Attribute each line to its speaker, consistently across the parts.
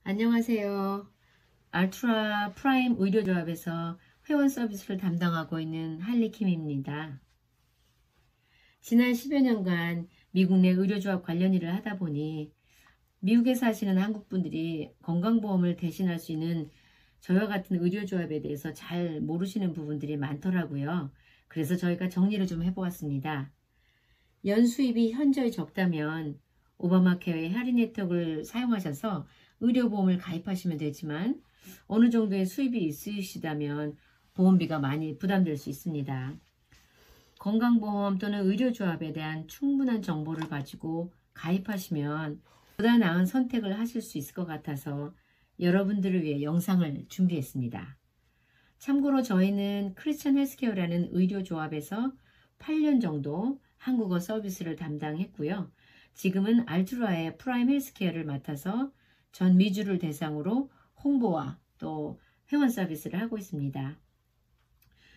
Speaker 1: 안녕하세요. 알트라 프라임 의료조합에서 회원 서비스를 담당하고 있는 할리킴입니다. 지난 10여 년간 미국 내 의료조합 관련 일을 하다 보니 미국에 사시는 한국분들이 건강보험을 대신할 수 있는 저와 같은 의료조합에 대해서 잘 모르시는 부분들이 많더라고요. 그래서 저희가 정리를 좀 해보았습니다. 연수입이 현저히 적다면 오바마 케어의 할인 혜택을 사용하셔서 의료보험을 가입하시면 되지만 어느 정도의 수입이 있으시다면 보험비가 많이 부담될 수 있습니다. 건강보험 또는 의료조합에 대한 충분한 정보를 가지고 가입하시면 보다 나은 선택을 하실 수 있을 것 같아서 여러분들을 위해 영상을 준비했습니다. 참고로 저희는 크리스천 헬스케어라는 의료조합에서 8년 정도 한국어 서비스를 담당했고요. 지금은 알트라의 프라임 헬스케어를 맡아서 전 미주를 대상으로 홍보와 또 회원 서비스를 하고 있습니다.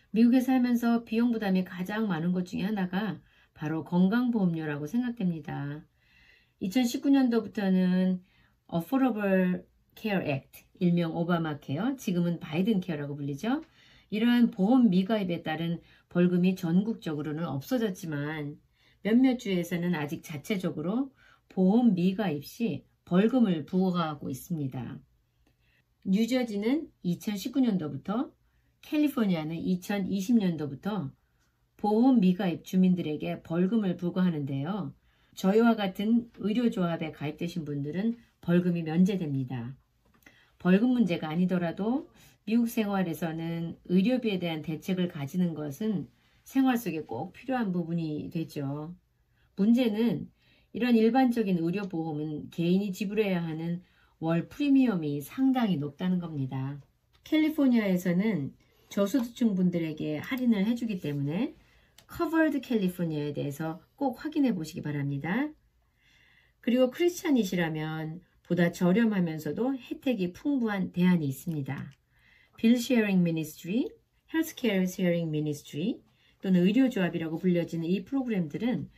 Speaker 1: 미국에 살면서 비용 부담이 가장 많은 것 중에 하나가 바로 건강보험료라고 생각됩니다. 2019년도부터는 Affordable Care Act, 일명 오바마 케어, 지금은 바이든 케어라고 불리죠. 이러한 보험 미가입에 따른 벌금이 전국적으로는 없어졌지만 몇몇 주에서는 아직 자체적으로 보험 미가입 시 벌금을 부과하고 있습니다. 뉴저지는 2019년도부터, 캘리포니아는 2020년도부터 보험 미가입 주민들에게 벌금을 부과하는데요. 저희와 같은 의료조합에 가입되신 분들은 벌금이 면제됩니다. 벌금 문제가 아니더라도 미국 생활에서는 의료비에 대한 대책을 가지는 것은 생활 속에 꼭 필요한 부분이 되죠. 문제는 이런 일반적인 의료보험은 개인이 지불해야 하는 월 프리미엄이 상당히 높다는 겁니다. 캘리포니아에서는 저소득층 분들에게 할인을 해주기 때문에 Covered California에 대해서 꼭 확인해 보시기 바랍니다. 그리고 크리스찬이시라면 보다 저렴하면서도 혜택이 풍부한 대안이 있습니다. Bill Sharing Ministry, Healthcare Sharing Ministry 또는 의료조합이라고 불려지는 이 프로그램들은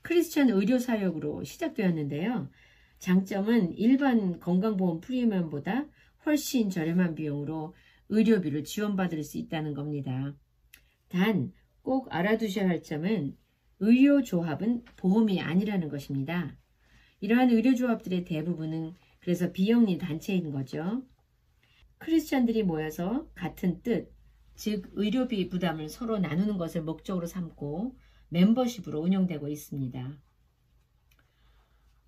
Speaker 1: 크리스천 의료사역으로 시작되었는데요. 장점은 일반 건강보험 프리미엄보다 훨씬 저렴한 비용으로 의료비를 지원받을 수 있다는 겁니다. 단, 꼭 알아두셔야 할 점은 의료조합은 보험이 아니라는 것입니다. 이러한 의료조합들의 대부분은 그래서 비영리 단체인 거죠. 크리스천들이 모여서 같은 뜻, 즉 의료비 부담을 서로 나누는 것을 목적으로 삼고 멤버십으로 운영되고 있습니다.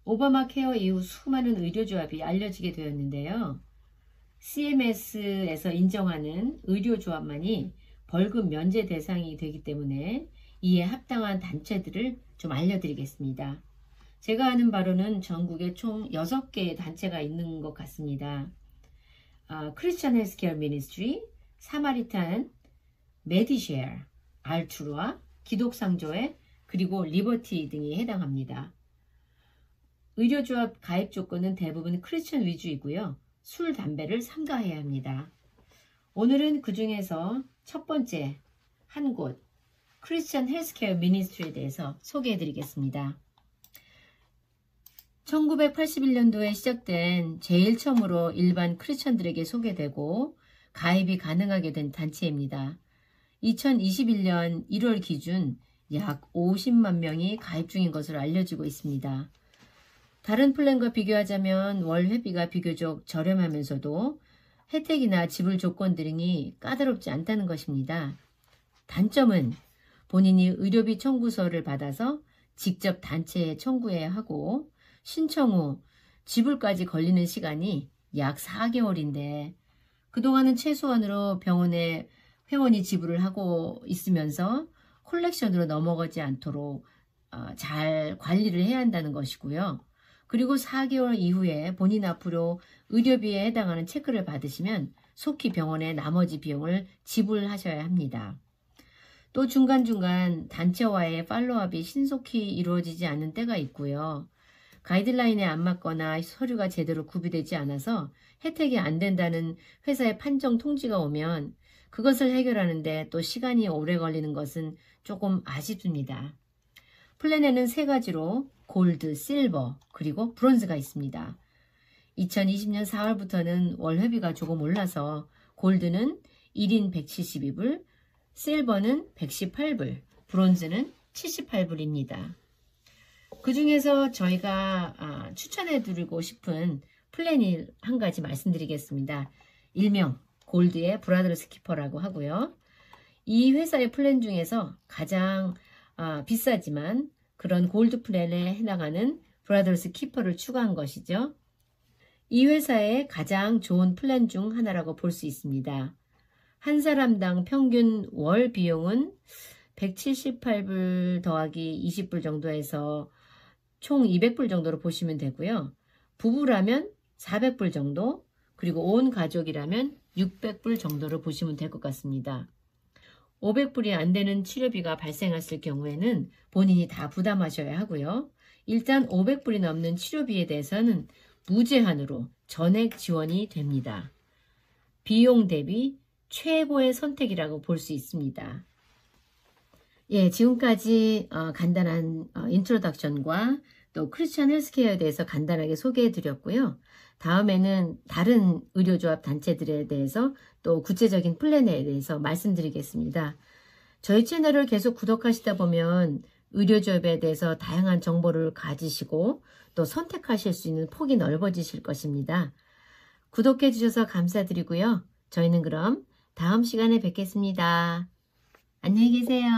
Speaker 1: 오바마 케어 이후 수많은 의료조합이 알려지게 되었는데요. CMS에서 인정하는 의료조합만이 벌금 면제 대상이 되기 때문에 이에 합당한 단체들을 좀 알려드리겠습니다. 제가 아는 바로는 전국에 총 6개의 단체가 있는 것 같습니다. 크리스천 헬스케어 미니스트리, 사마리탄, 메디쉐어, 알트루아, 기독상조회, 그리고 리버티 등이 해당합니다. 의료조합 가입 조건은 대부분 크리스천 위주이고요. 술, 담배를 삼가해야 합니다. 오늘은 그 중에서 첫 번째 한 곳, 크리스천 헬스케어 미니스트리에 대해서 소개해 드리겠습니다. 1981년도에 시작된 제일 처음으로 일반 크리스천들에게 소개되고 가입이 가능하게 된 단체입니다. 2021년 1월 기준 약 50만 명이 가입 중인 것으로 알려지고 있습니다. 다른 플랜과 비교하자면 월 회비가 비교적 저렴하면서도 혜택이나 지불 조건 등이 까다롭지 않다는 것입니다. 단점은 본인이 의료비 청구서를 받아서 직접 단체에 청구해야 하고 신청 후 지불까지 걸리는 시간이 약 4개월인데 그동안은 최소한으로 병원에 회원이 지불을 하고 있으면서 콜렉션으로 넘어가지 않도록 잘 관리를 해야 한다는 것이고요. 그리고 4개월 이후에 본인 앞으로 의료비에 해당하는 체크를 받으시면 속히 병원에 나머지 비용을 지불하셔야 합니다. 또 중간중간 단체와의 팔로우업이 신속히 이루어지지 않는 때가 있고요. 가이드라인에 안 맞거나 서류가 제대로 구비되지 않아서 혜택이 안 된다는 회사의 판정 통지가 오면 그것을 해결하는데 또 시간이 오래 걸리는 것은 조금 아쉽습니다. 플랜에는 3가지로 골드, 실버, 그리고 브론즈가 있습니다. 2020년 4월부터는 월회비가 조금 올라서 골드는 1인 172불, 실버는 118불, 브론즈는 78불입니다. 그 중에서 저희가 추천해드리고 싶은 플랜이 한 가지 말씀드리겠습니다. 일명 골드의 브라더스 키퍼라고 하고요. 이 회사의 플랜 중에서 가장 비싸지만 그런 골드 플랜에 해당하는 브라더스 키퍼를 추가한 것이죠. 이 회사의 가장 좋은 플랜 중 하나라고 볼 수 있습니다. 한 사람당 평균 월 비용은 178불 더하기 20불 정도에서 총 200불 정도로 보시면 되고요. 부부라면 400불 정도, 그리고 온 가족이라면 600불 정도로 보시면 될 것 같습니다. 500불이 안 되는 치료비가 발생했을 경우에는 본인이 다 부담하셔야 하고요. 일단 500불이 넘는 치료비에 대해서는 무제한으로 전액 지원이 됩니다. 비용 대비 최고의 선택이라고 볼 수 있습니다. 예, 지금까지 간단한 인트로덕션과 또 크리스천 헬스케어에 대해서 간단하게 소개해 드렸고요. 다음에는 다른 의료조합 단체들에 대해서 또 구체적인 플랜에 대해서 말씀드리겠습니다. 저희 채널을 계속 구독하시다 보면 의료조합에 대해서 다양한 정보를 가지시고 또 선택하실 수 있는 폭이 넓어지실 것입니다. 구독해 주셔서 감사드리고요. 저희는 그럼 다음 시간에 뵙겠습니다. 안녕히 계세요.